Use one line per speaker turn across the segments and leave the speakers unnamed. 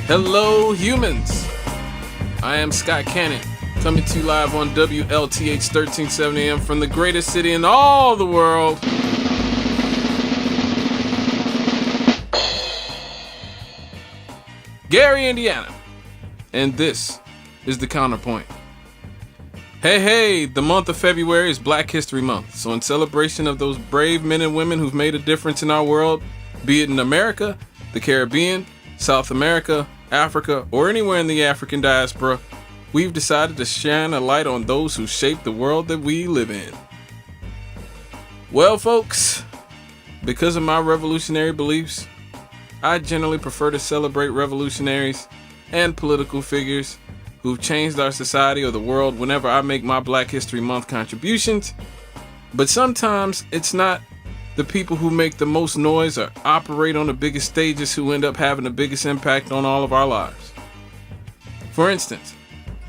Hello, humans. I am Scott Cannon, coming to you live on WLTH 1370 AM from the greatest city in all the world. Gary, Indiana. And this is the Counterpoint. Hey, the month of February is Black History Month. So in celebration of those brave men and women who've made a difference in our world, be it in America, the Caribbean, South America, Africa, or anywhere in the African diaspora, we've decided to shine a light on those who shape the world that we live in. Well, folks, because of my revolutionary beliefs, I generally prefer to celebrate revolutionaries and political figures who've changed our society or the world whenever I make my Black History Month contributions. But sometimes it's not the people who make the most noise or operate on the biggest stages who end up having the biggest impact on all of our lives. For instance,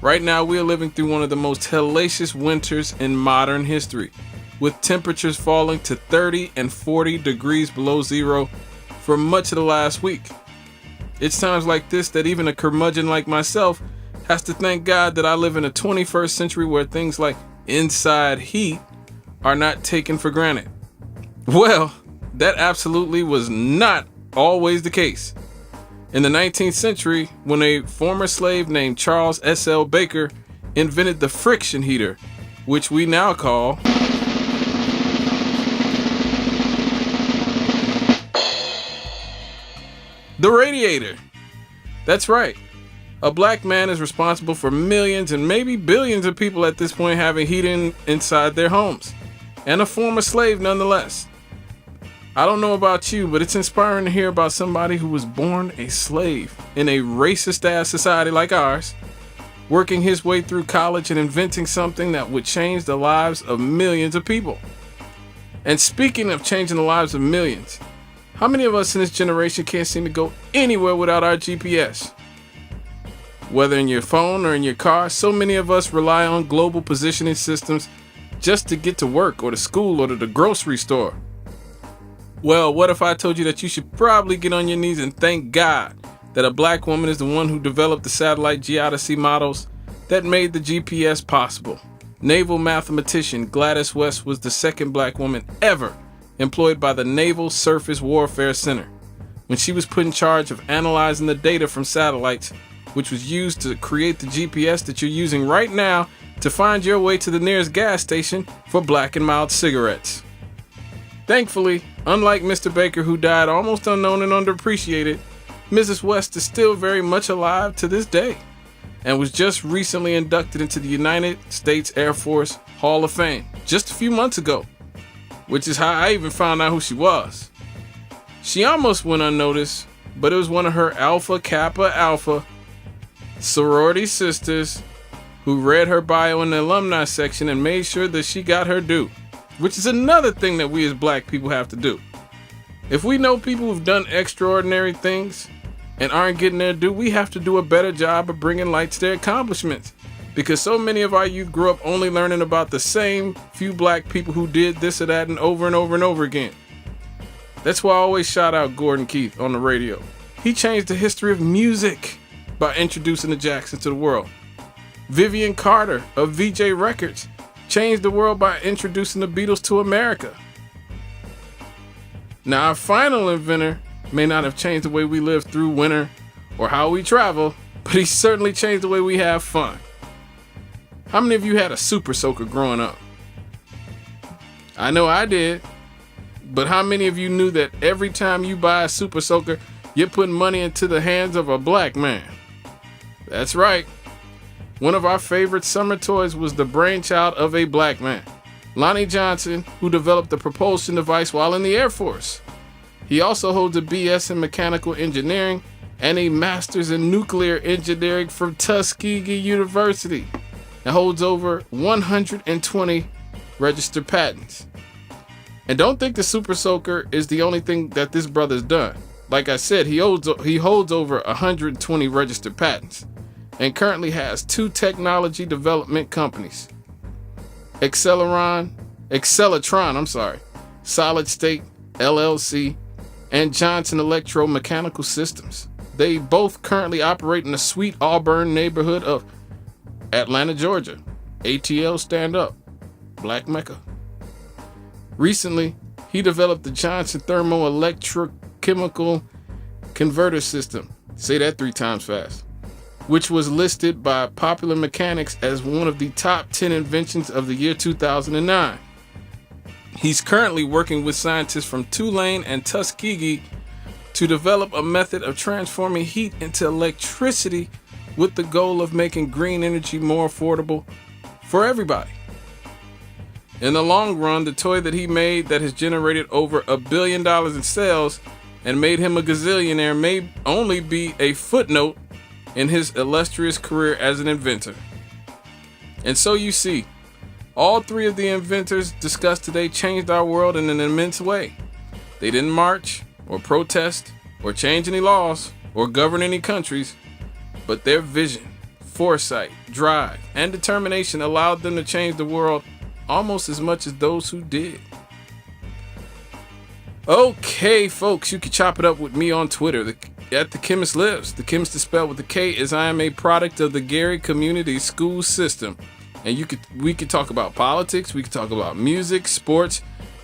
right now we are living through one of the most hellacious winters in modern history, with temperatures falling to 30 and 40 degrees below zero for much of the last week. It's times like this that even a curmudgeon like myself has to thank God that I live in a 21st century where things like inside heat are not taken for granted. Well, that absolutely was not always the case. In the 19th century, when a former slave named Charles S.L. Baker invented the friction heater, which we now call the radiator. That's right. A black man is responsible for millions and maybe billions of people at this point having heating inside their homes, and a former slave nonetheless. I don't know about you, but it's inspiring to hear about somebody who was born a slave in a racist-ass society like ours, working his way through college and inventing something that would change the lives of millions of people. And speaking of changing the lives of millions, how many of us in this generation can't seem to go anywhere without our GPS? Whether in your phone or in your car, so many of us rely on global positioning systems just to get to work or to school or to the grocery store. Well, what if I told you that you should probably get on your knees and thank God that a black woman is the one who developed the satellite geodesy models that made the GPS possible? Naval mathematician Gladys West was the second black woman ever employed by the Naval Surface Warfare Center when she was put in charge of analyzing the data from satellites, which was used to create the GPS that you're using right now to find your way to the nearest gas station for Black and Mild cigarettes. Thankfully, unlike Mr. Baker, who died almost unknown and underappreciated, Mrs. West is still very much alive to this day and was just recently inducted into the United States Air Force Hall of Fame just a few months ago, which is how I even found out who she was. She almost went unnoticed, but it was one of her Alpha Kappa Alpha sorority sisters who read her bio in the alumni section and made sure that she got her due, which is another thing that we as black people have to do. If we know people who've done extraordinary things and aren't getting their due, we have to do a better job of bringing light to their accomplishments, because so many of our youth grew up only learning about the same few black people who did this or that and over and over again. That's why I always shout out Gordon Keith on the radio. He changed the history of music by introducing the Jacksons to the world. Vivian Carter of VJ Records changed the world by introducing the Beatles to America. Now, our final inventor may not have changed the way we live through winter or how we travel, but he certainly changed the way we have fun. How many of you had a super soaker growing up? I know I did, but how many of you knew that every time you buy a super soaker, you're putting money into the hands of a black man? That's right. One of our favorite summer toys was the brainchild of a black man, Lonnie Johnson, who developed the propulsion device while in the Air Force. He also holds a BS in mechanical engineering and a master's in nuclear engineering from Tuskegee University, and holds over 120 registered patents. And don't think the Super Soaker is the only thing that this brother's done. Like I said, he holds over 120 registered patents and currently has 2 technology development companies, Acceleron, Solid State LLC, and Johnson Electromechanical Systems. They both currently operate in the sweet Auburn neighborhood of Atlanta, Georgia. ATL stand up. Black Mecca. Recently, he developed the Johnson Thermo Electrochemical Converter System. Say that 3 times fast. Which was listed by Popular Mechanics as one of the top 10 inventions of the year 2009. He's currently working with scientists from Tulane and Tuskegee to develop a method of transforming heat into electricity with the goal of making green energy more affordable for everybody. In the long run, the toy that he made that has generated over $1 billion in sales and made him a gazillionaire may only be a footnote in his illustrious career as an inventor. And so you see, all 3 of the inventors discussed today changed our world in an immense way. They didn't march or protest or change any laws or govern any countries, but their vision, foresight, drive, and determination allowed them to change the world almost as much as those who did. Okay, folks, you can chop it up with me on Twitter at The Chemist Lives. The Chemist is spelled with a K, as I am a product of the Gary Community School System. And we could talk about politics, we could talk about music, sports,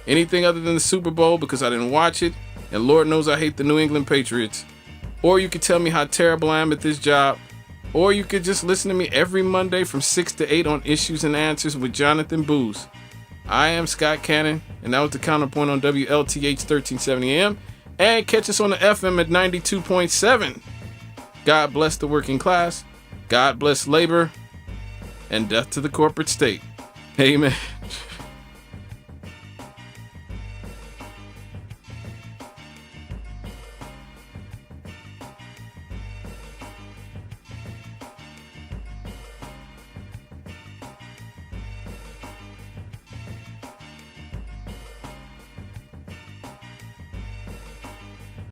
anything other than the Super Bowl because I didn't watch it, and Lord knows I hate the New England Patriots. Or you could tell me how terrible I am at this job. Or you could just listen to me every Monday from 6 to 8 on Issues and Answers with Jonathan Boose. I am Scott Cannon, and that was the Counterpoint on WLTH 1370 AM. And catch us on the FM at 92.7. God bless the working class. God bless labor. And death to the corporate state. Amen.